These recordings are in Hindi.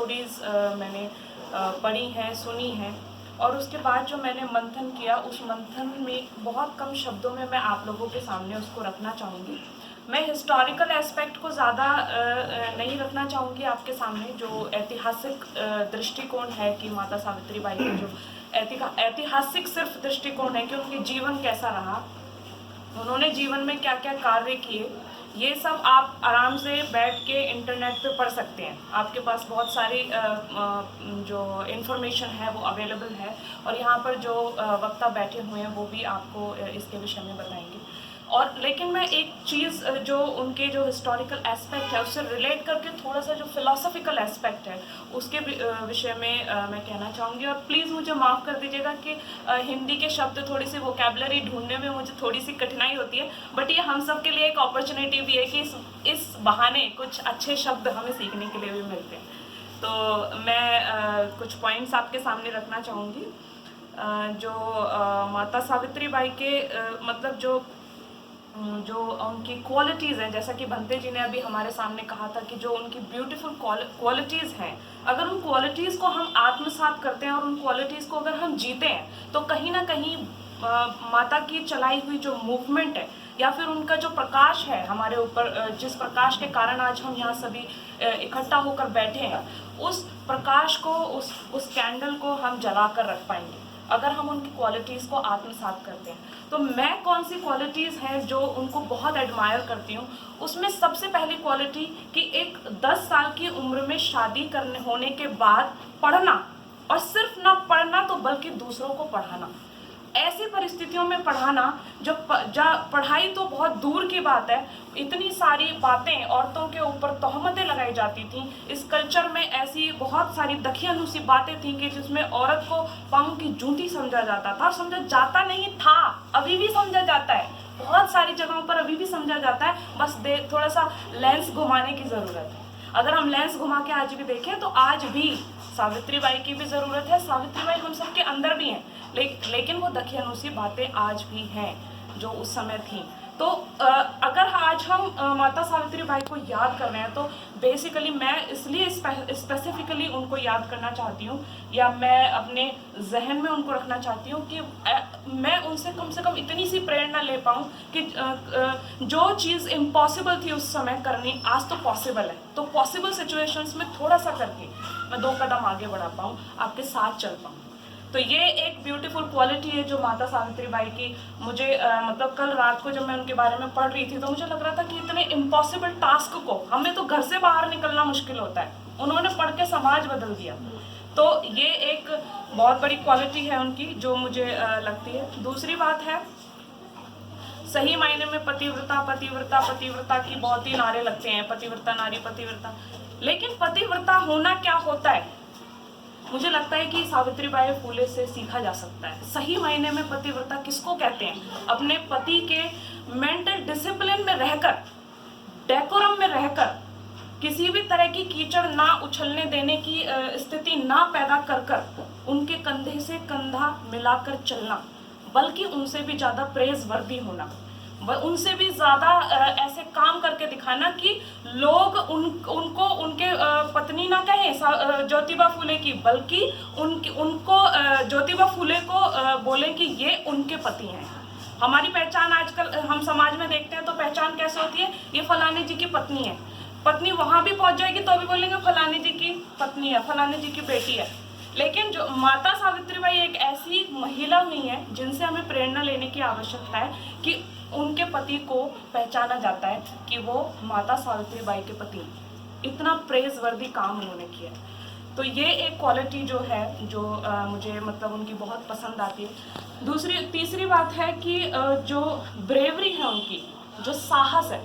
स्टोरीज़ मैंने पढ़ी हैं, सुनी हैं, और उसके बाद जो मैंने मंथन किया, उस मंथन में बहुत कम शब्दों में मैं आप लोगों के सामने उसको रखना चाहूँगी। मैं हिस्टोरिकल एस्पेक्ट को ज़्यादा नहीं रखना चाहूँगी आपके सामने, जो ऐतिहासिक दृष्टिकोण है कि माता सावित्री बाई का जो ऐतिहासिक सिर्फ दृष्टिकोण है कि उनके जीवन कैसा रहा, उन्होंने जीवन में क्या क्या कार्य किए, ये सब आप आराम से बैठ के इंटरनेट पे पढ़ सकते हैं। आपके पास बहुत सारी जो इन्फॉर्मेशन है वो अवेलेबल है, और यहाँ पर जो वक्ता बैठे हुए हैं वो भी आपको इसके विषय में बताएंगे। और लेकिन मैं एक चीज़ जो उनके जो हिस्टोरिकल एस्पेक्ट है उससे रिलेट करके थोड़ा सा जो फिलोसफिकल एस्पेक्ट है उसके विषय में मैं कहना चाहूँगी। और प्लीज़ मुझे माफ़ कर दीजिएगा कि हिंदी के शब्द थोड़ी सी वोकेबलरी ढूंढने में मुझे थोड़ी सी कठिनाई होती है, बट ये हम सब के लिए एक अपॉर्चुनिटी भी है कि इस बहाने कुछ अच्छे शब्द हमें सीखने के लिए भी मिलते हैं। तो मैं कुछ पॉइंट्स आपके सामने रखना चाहूँगी। जो माता सावित्री बाई के मतलब जो उनकी क्वालिटीज़ हैं, जैसा कि भंते जी ने अभी हमारे सामने कहा था कि जो उनकी ब्यूटीफुल क्वालिटीज़ हैं, अगर उन क्वालिटीज़ को हम आत्मसात करते हैं और उन क्वालिटीज़ को अगर हम जीते हैं तो कहीं ना कहीं माता की चलाई हुई जो मूवमेंट है या फिर उनका जो प्रकाश है हमारे ऊपर, जिस प्रकाश के कारण आज हम यहाँ सभी इकट्ठा होकर बैठे हैं, उस प्रकाश को, उस कैंडल को हम जला कर रख पाएंगे अगर हम उनकी क्वालिटीज़ को आत्मसात करते हैं। तो मैं कौन सी क्वालिटीज़ हैं जो उनको बहुत एडमायर करती हूँ, उसमें सबसे पहली क्वालिटी कि एक 10 साल की उम्र में शादी होने के बाद पढ़ना, और सिर्फ ना पढ़ना तो बल्कि दूसरों को पढ़ाना। ऐसी परिस्थितियों में पढ़ाना जब पढ़ाई तो बहुत दूर की बात है, इतनी सारी बातें औरतों के ऊपर तोहमतें लगाई जाती थी। इस कल्चर में ऐसी बहुत सारी दखियानुसी बातें थी कि जिसमें औरत को पाँव की जूती समझा जाता था, समझा जाता नहीं था, अभी भी समझा जाता है, बहुत सारी जगहों पर अभी भी समझा जाता है। बस थोड़ा सा लेंस घुमाने की ज़रूरत है। अगर हम लेंस घुमा के आज भी देखें तो आज भी सावित्री बाई की भी ज़रूरत है, सावित्री बाई हम सबके अंदर भी हैं, लेकिन वो दखियानुसी बातें आज भी हैं जो उस समय थी। तो अगर आज हम माता सावित्री बाई को याद कर रहे हैं तो बेसिकली मैं इसलिए स्पेसिफिकली उनको याद करना चाहती हूँ, या मैं अपने जहन में उनको रखना चाहती हूँ कि मैं उनसे कम से कम इतनी सी प्रेरणा ले पाऊँ कि जो चीज़ इम्पॉसिबल थी उस समय करनी, आज तो पॉसिबल है। तो पॉसिबल सिचुएशंस में थोड़ा सा करके मैं 2 कदम आगे बढ़ा पाऊँ, आपके साथ चल पाऊँ। तो ये एक ब्यूटीफुल क्वालिटी है जो माता सावित्री बाई की मुझे मतलब कल रात को जब मैं उनके बारे में पढ़ रही थी तो मुझे लग रहा था कि इतने इम्पॉसिबल टास्क को, हमें तो घर से बाहर निकलना मुश्किल होता है, उन्होंने पढ़ के समाज बदल दिया। तो ये एक बहुत बड़ी क्वालिटी है उनकी जो मुझे लगती है। दूसरी बात है, सही मायने में पतिव्रता पतिव्रता पतिव्रता की बहुत ही नारे लगते हैं, पतिव्रता नारी पतिव्रता, लेकिन पतिव्रता होना क्या होता है मुझे लगता है कि सावित्री बाई फुले से सीखा जा सकता है। सही मायने में पतिव्रता किसको कहते हैं? अपने पति के मेंटल डिसिप्लिन में रहकर, डेकोरम में रहकर, किसी भी तरह की कीचड़ ना उछलने देने की स्थिति ना पैदा कर उनके कंधे से कंधा मिलाकर चलना, बल्कि उनसे भी ज़्यादा प्रेज वर्दी होना, उनसे भी ज़्यादा ऐसे काम करके दिखाना कि लोग उनको उनके पत्नी ना कहें ज्योतिबा फुले की, बल्कि उनको ज्योतिबा फुले को बोलें कि ये उनके पति हैं। हमारी पहचान आजकल हम समाज में देखते हैं तो पहचान कैसे होती है, ये फलाने जी की पत्नी है। पत्नी वहाँ भी पहुँच जाएगी तो भी बोलेंगे फलाने जी की पत्नी है, फलाने जी की बेटी है। लेकिन जो माता सावित्री बाई एक ऐसी महिला हुई है जिनसे हमें प्रेरणा लेने की आवश्यकता है कि उनके पति को पहचाना जाता है कि वो माता सावित्री बाई के पति, इतना प्रेजवर्दी काम उन्होंने किया। तो ये एक क्वालिटी जो है जो मुझे मतलब उनकी बहुत पसंद आती है। तीसरी बात है कि जो ब्रेवरी है उनकी, जो साहस है,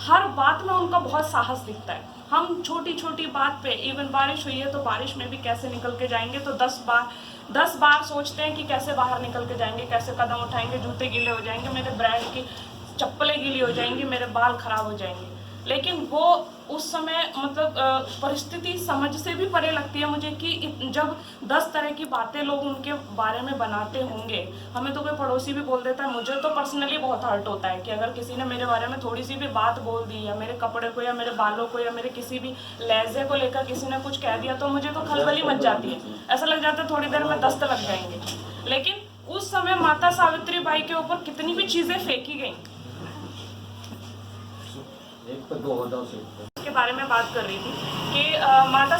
हर बात में उनका बहुत साहस दिखता है। हम छोटी छोटी बात पे, इवन बारिश हुई है तो बारिश में भी कैसे निकल के जाएंगे, तो 10 बार सोचते हैं कि कैसे बाहर निकल के जाएंगे, कैसे कदम उठाएंगे, जूते गीले हो जाएंगे, मेरे ब्रांड की चप्पलें गीली हो जाएंगी, मेरे बाल खराब हो जाएंगे। लेकिन वो उस समय मतलब परिस्थिति समझ से भी परे लगती है मुझे कि जब 10 तरह की बातें लोग उनके बारे में बनाते होंगे। हमें तो कोई पड़ोसी भी बोल देता है, मुझे तो पर्सनली बहुत हर्ट होता है कि अगर किसी ने मेरे बारे में थोड़ी सी भी बात बोल दी, या मेरे कपड़े को या मेरे बालों को या मेरे किसी भी लहजे को लेकर किसी ने कुछ कह दिया, तो मुझे तो खलबली मच जाती है। ऐसा लग जाता है थोड़ी देर में दस्त लग जाएंगे। लेकिन उस समय माता सावित्री बाई के ऊपर कितनी भी चीज़ें फेंकी गई, के बारे में बात कर रही थी कि माता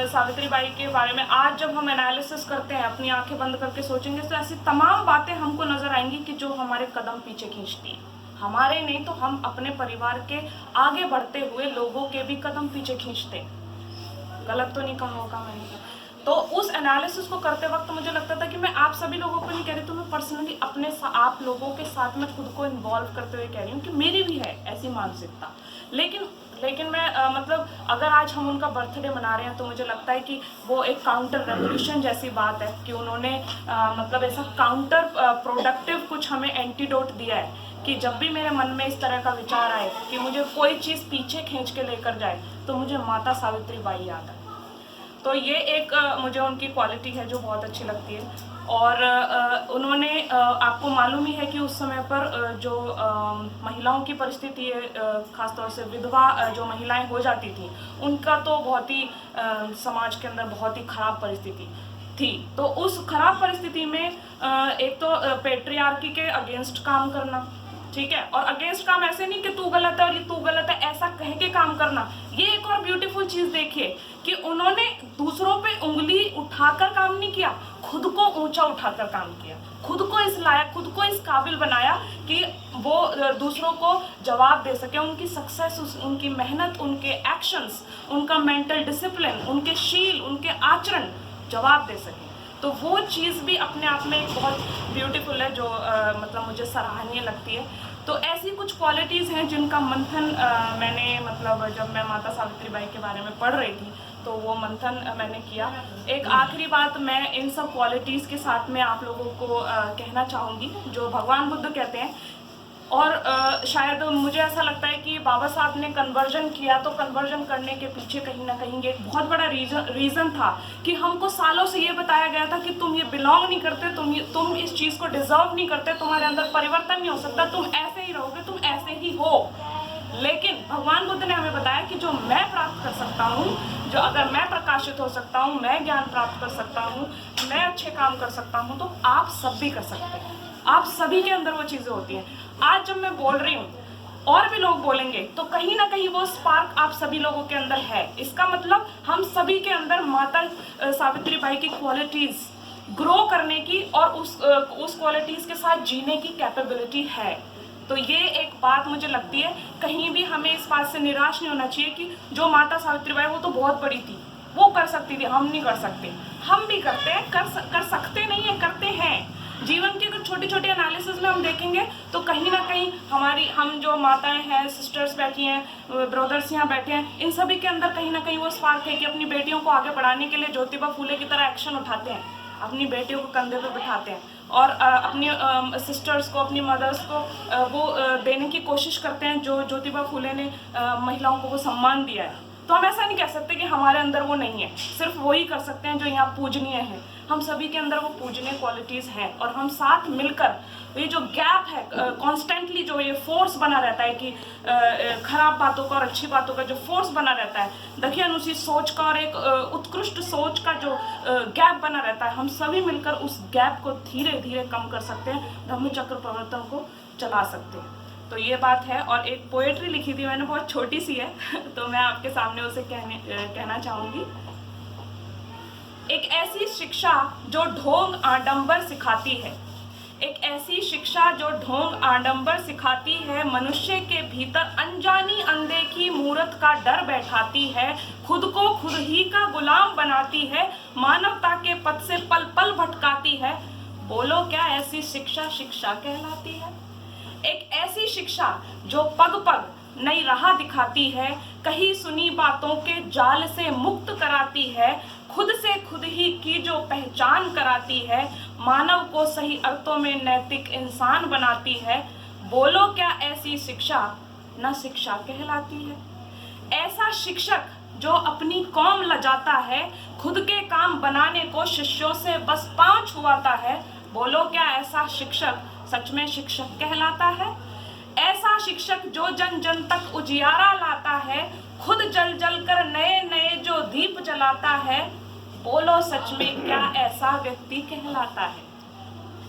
सावित्री बाई के बारे में आज जब हम एनालिसिस करते हैं, अपनी आंखें बंद करके सोचेंगे, तो ऐसी तमाम बातें हमको नजर आएंगी कि जो हमारे कदम पीछे खींचती है। हमारे नहीं तो हम अपने परिवार के आगे बढ़ते हुए लोगों के भी कदम पीछे खींचते हैं। गलत तो नहीं कहा होगा मैंने। तो उस एनालिसिस को करते वक्त मुझे लगता था कि मैं आप सभी लोगों को नहीं कह रही, तो मैं पर्सनली अपने आप लोगों के साथ में खुद को इन्वॉल्व करते हुए कह रही हूँ कि मेरी भी है ऐसी मानसिकता। लेकिन मैं मतलब अगर आज हम उनका बर्थडे मना रहे हैं, तो मुझे लगता है कि वो एक काउंटर रेवोल्यूशन जैसी बात है कि उन्होंने मतलब ऐसा काउंटर प्रोडक्टिव कुछ हमें एंटीडोट दिया है कि जब भी मेरे मन में इस तरह का विचार आए कि मुझे कोई चीज़ पीछे खींच के लेकर जाए, तो मुझे माता सावित्री बाई याद है। तो ये एक मुझे उनकी क्वालिटी है जो बहुत अच्छी लगती है। और उन्होंने आपको मालूम ही है कि उस समय पर जो महिलाओं की परिस्थिति है, ख़ासतौर से विधवा जो महिलाएं हो जाती थी, उनका तो बहुत ही समाज के अंदर बहुत ही ख़राब परिस्थिति थी। तो उस खराब परिस्थिति में एक तो पेट्रियार्की के अगेंस्ट काम करना, ठीक है, और अगेंस्ट काम ऐसे नहीं कि तू गलत है और ये तू गलत है ऐसा कह के काम करना। ये एक और ब्यूटीफुल चीज़ देखिए कि उन्होंने दूसरों पे उंगली उठाकर काम नहीं किया, खुद को ऊंचा उठाकर काम किया, खुद को इस लायक, खुद को इस काबिल बनाया कि वो दूसरों को जवाब दे सके। उनकी सक्सेस, उनकी मेहनत, उनके एक्शंस, उनका मेंटल डिसिप्लिन, उनके शील, उनके आचरण जवाब दे सके। तो वो चीज़ भी अपने आप में एक बहुत ब्यूटीफुल है जो मतलब मुझे सराहनीय लगती है। तो ऐसी कुछ क्वालिटीज़ हैं जिनका मंथन मैंने मतलब जब मैं माता सावित्री बाई के बारे में पढ़ रही थी तो वो मंथन मैंने किया। एक आखिरी बात मैं इन सब क्वालिटीज़ के साथ में आप लोगों को कहना चाहूँगी जो भगवान बुद्ध कहते हैं। और शायद मुझे ऐसा लगता है कि बाबा साहब ने कन्वर्जन किया, तो कन्वर्जन करने के पीछे कहीं ना कहीं एक बहुत बड़ा रीज़न था कि हमको सालों से ये बताया गया था कि तुम ये बिलोंग नहीं करते, तुम इस चीज़ को डिजर्व नहीं करते, तुम्हारे अंदर परिवर्तन नहीं हो सकता, तुम ऐसे ही रहोगे, तुम ऐसे ही हो। लेकिन भगवान बुद्ध ने हमें बताया कि जो मैं प्राप्त कर सकता हूँ, जो अगर मैं प्रकाशित हो सकता हूँ, मैं ज्ञान प्राप्त कर सकता हूँ, मैं अच्छे काम कर सकता हूँ, तो आप सब भी कर सकते हैं। आप सभी के अंदर वो चीज़ें होती हैं। आज जब मैं बोल रही हूँ और भी लोग बोलेंगे तो कहीं ना कहीं वो स्पार्क आप सभी लोगों के अंदर है। इसका मतलब हम सभी के अंदर माता सावित्री बाई की क्वालिटीज़ ग्रो करने की और उस क्वालिटीज़ के साथ जीने की कैपेबिलिटी है। तो ये एक बात मुझे लगती है, कहीं भी हमें इस बात से निराश नहीं होना चाहिए कि जो माता सावित्री बाई वो तो बहुत बड़ी थी, वो कर सकती थी, हम नहीं कर सकते। हम भी करते हैं, कर सकते नहीं है, करते हैं। जीवन के कुछ छोटी छोटी एनालिसिस में हम देखेंगे तो कहीं ना कहीं हम जो माताएं हैं, सिस्टर्स बैठी हैं, ब्रदर्स यहाँ बैठे हैं, इन सभी के अंदर कहीं ना कहीं वो स्पार्क है कि अपनी बेटियों को आगे बढ़ाने के लिए ज्योतिबा फूले की तरह एक्शन उठाते हैं, अपनी बेटियों को कंधे पर बिठाते हैं और अपनी सिस्टर्स को, अपनी मदर्स को वो देने की कोशिश करते हैं जो ज्योतिबा फूले ने महिलाओं को वो सम्मान दिया है। तो हम ऐसा नहीं कह सकते कि हमारे अंदर वो नहीं है, सिर्फ वो ही कर सकते हैं जो यहाँ पूजनीय है। हम सभी के अंदर वो पूजनीय क्वालिटीज़ हैं और हम साथ मिलकर ये जो गैप है, कॉन्स्टेंटली जो ये फोर्स बना रहता है कि खराब बातों का और अच्छी बातों का जो फोर्स बना रहता है, दखियानुसी सोच का और एक उत्कृष्ट सोच का जो गैप बना रहता है, हम सभी मिलकर उस गैप को धीरे धीरे कम कर सकते हैं, धम्मचक्र प्रवर्तन को चला सकते हैं। तो ये बात है। और एक पोएट्री लिखी थी मैंने, बहुत छोटी सी है तो मैं आपके सामने उसे कहना चाहूँगी। एक ऐसी शिक्षा जो ढोंग आडंबर सिखाती है, एक ऐसी शिक्षा जो ढोंग आडंबर सिखाती है, मनुष्य के भीतर अनजानी अनदेखी मूर्त का डर बैठाती है, खुद को खुद ही का गुलाम बनाती है, मानवता के पथ से पल पल भटकाती है। बोलो क्या ऐसी शिक्षा शिक्षा कहलाती है? एक ऐसी शिक्षा जो पग पग नई राह दिखाती है, कहीं सुनी बातों के जाल से मुक्त कराती है, खुद से खुद ही की जो पहचान कराती है, मानव को सही अर्थों में नैतिक इंसान बनाती है। बोलो क्या ऐसी शिक्षा न शिक्षा कहलाती है। ऐसा शिक्षक जो अपनी कौम लजाता है, खुद के काम बनाने को शिष्यों से बस पाँव छुआता है, बोलो क्या ऐसा शिक्षक सच में शिक्षक कहलाता है? ऐसा शिक्षक जो जन जन तक उजियारा लाता है, खुद जल जल कर नए नए जो दीप जलाता है, बोलो सच में क्या ऐसा व्यक्ति कहलाता है?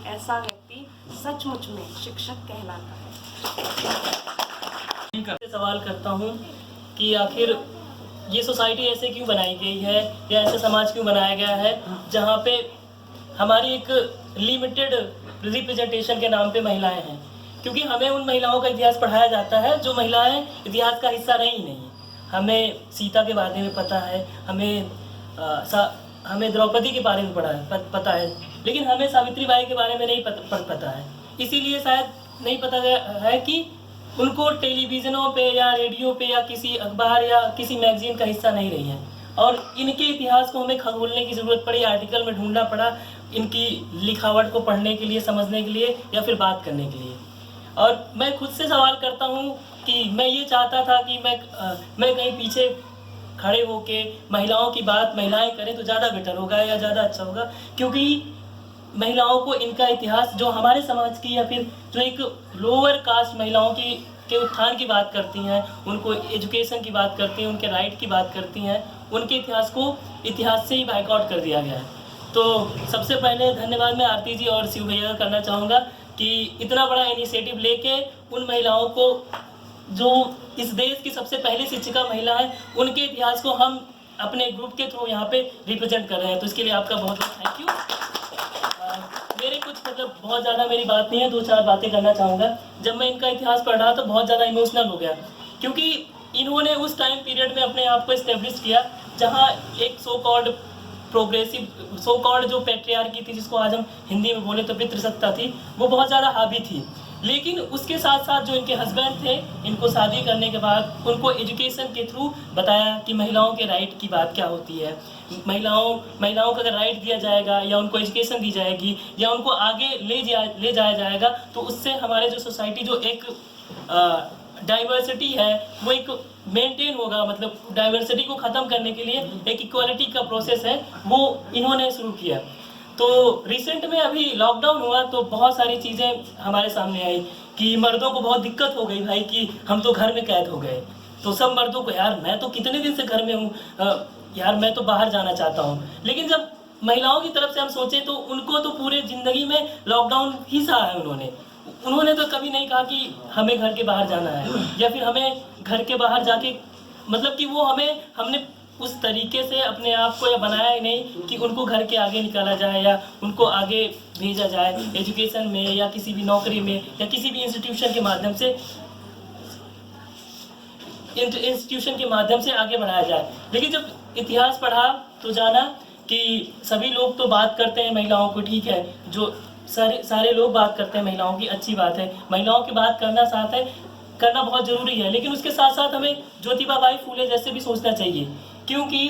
ऐसा व्यक्ति सचमुच में शिक्षक कहलाता है। सवाल करता हूँ कि आखिर ये सोसाइटी ऐसे क्यों बनाई गई है या ऐसा समाज क्यों बनाया गया है जहाँ पे हमारी एक लिमिटेड रिप्रेजेंटेशन के नाम पे महिलाएं हैं? क्योंकि हमें उन महिलाओं का इतिहास पढ़ाया जाता है जो महिलाएं इतिहास का हिस्सा रही नहीं। हमें सीता के बारे में पता है, हमें द्रौपदी के बारे में पता है, लेकिन हमें सावित्री बाई के बारे में नहीं पता है। इसीलिए शायद नहीं पता है कि उनको टेलीविज़नों पे या रेडियो पे या किसी अखबार या किसी मैगजीन का हिस्सा नहीं रही हैं। और इनके इतिहास को हमें खंगोलने की ज़रूरत पड़ी, आर्टिकल में ढूंढना पड़ा, इनकी लिखावट को पढ़ने के लिए, समझने के लिए या फिर बात करने के लिए। और मैं खुद से सवाल करता हूँ कि मैं ये चाहता था कि मैं कहीं पीछे खड़े होके महिलाओं की बात महिलाएं करें तो ज़्यादा बेटर होगा या ज़्यादा अच्छा होगा, क्योंकि महिलाओं को इनका इतिहास जो हमारे समाज की या फिर जो एक लोअर कास्ट महिलाओं के उत्थान की बात करती हैं, उनको एजुकेशन की बात करती हैं, उनके राइट की बात करती हैं, उनके इतिहास को इतिहास से ही बाइकआउट कर दिया गया है। तो सबसे पहले धन्यवाद मैं आरती जी और शिव भैया का करना चाहूँगा कि इतना बड़ा इनिशिएटिव लेके उन महिलाओं को जो इस देश की सबसे पहली शिक्षिका महिला है, उनके इतिहास को हम अपने ग्रुप के थ्रू यहाँ पे रिप्रेजेंट कर रहे हैं। तो इसके लिए आपका बहुत बहुत थैंक यू। मेरे कुछ बहुत ज़्यादा मेरी बात नहीं है, 2-4 बातें करना चाहूँगा। जब मैं इनका इतिहास पढ़ रहा तो बहुत ज़्यादा इमोशनल हो गया, क्योंकि इन्होंने उस टाइम पीरियड में अपने आप को इस्टेब्लिश किया जहाँ एक सो कॉल्ड जो पैट्रियार्की थी, जिसको आज हम हिंदी में बोले तो पितृसत्ता थी, वो बहुत ज़्यादा हावी थी। लेकिन उसके साथ साथ जो इनके हस्बैंड थे, इनको शादी करने के बाद उनको एजुकेशन के थ्रू बताया कि महिलाओं के राइट की बात क्या होती है। महिलाओं को अगर राइट दिया जाएगा या उनको एजुकेशन दी जाएगी या उनको आगे ले जाया जाएगा तो उससे हमारे जो सोसाइटी जो एक डाइवर्सिटी है वो एक मेंटेन होगा। मतलब डाइवर्सिटी को ख़त्म करने के लिए एक इक्वालिटी का प्रोसेस है, वो इन्होंने शुरू किया। तो रिसेंट में अभी लॉकडाउन हुआ तो बहुत सारी चीज़ें हमारे सामने आई कि मर्दों को बहुत दिक्कत हो गई भाई कि हम तो घर में कैद हो गए। तो सब मर्दों को, यार मैं तो कितने दिन से घर में हूँ, यार मैं तो बाहर जाना चाहता हूँ। लेकिन जब महिलाओं की तरफ से हम सोचें तो उनको तो पूरे ज़िंदगी में लॉकडाउन ही सहा है। उन्होंने तो कभी नहीं कहा कि हमें घर के बाहर जाना है या फिर हमें घर के बाहर जाके, मतलब कि वो हमने उस तरीके से अपने आप को या बनाया ही नहीं कि उनको घर के आगे निकाला जाए या उनको आगे भेजा जाए एजुकेशन में या किसी भी नौकरी में या किसी भी इंस्टीट्यूशन के माध्यम से आगे बढ़ाया जाए। लेकिन जब इतिहास पढ़ा तो जाना कि सभी लोग तो बात करते हैं महिलाओं को, ठीक है, जो सारे लोग बात करते हैं महिलाओं की, अच्छी बात है, महिलाओं की बात करना बहुत ज़रूरी है। लेकिन उसके साथ साथ हमें ज्योतिबा बाई फूले जैसे भी सोचना चाहिए, क्योंकि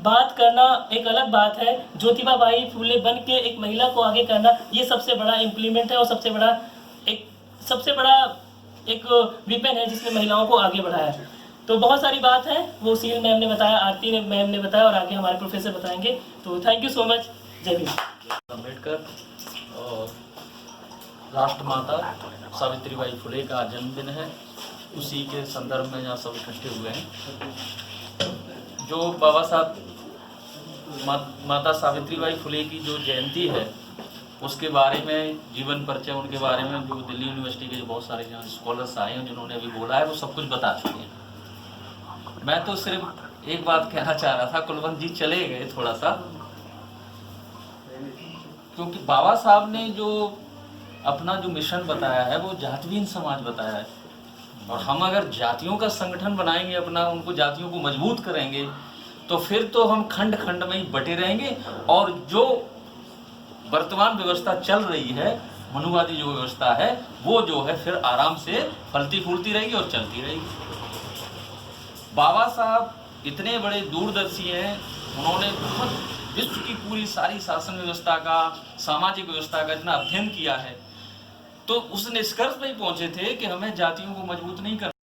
बात करना एक अलग बात है, ज्योतिबा बाई फूले बन के एक महिला को आगे करना ये सबसे बड़ा इम्प्लीमेंट है और सबसे बड़ा एक विपेन है जिसने महिलाओं को आगे बढ़ाया। तो बहुत सारी बात है, वो सील मैम ने बताया, आरती मैम ने बताया और आगे हमारे प्रोफेसर बताएंगे। तो थैंक यू सो मच। जय भीम। अम्बेडकर और राष्ट्रमाता सावित्रीबाई फुले का जन्मदिन है, उसी के संदर्भ में यहाँ सब इकट्ठे हुए हैं। जो बाबा साहब माता सावित्रीबाई फुले की जो जयंती है उसके बारे में जीवन परिचय, उनके बारे में जो दिल्ली यूनिवर्सिटी के जो बहुत सारे यहाँ स्कॉलर्स आए हैं जिन्होंने अभी बोला है वो सब कुछ बता चुके हैं। मैं तो सिर्फ एक बात कहना चाह रहा था, कुलवंत जी चले गए थोड़ा सा, क्योंकि बाबा साहब ने जो अपना जो मिशन बताया है वो जातिहीन समाज बताया है। और हम अगर जातियों का संगठन बनाएंगे अपना, उनको जातियों को मजबूत करेंगे तो फिर तो हम खंड खंड में ही बटे रहेंगे और जो वर्तमान व्यवस्था चल रही है, मनुवादी जो व्यवस्था है, वो जो है फिर आराम से फलती फूलती रहेगी और चलती रहेगी। बाबा साहब इतने बड़े दूरदर्शी हैं, उन्होंने बहुत विश्व की पूरी सारी शासन व्यवस्था का, सामाजिक व्यवस्था का इतना अध्ययन किया है, तो उस निष्कर्ष पे ही पहुंचे थे कि हमें जातियों को मजबूत नहीं करना।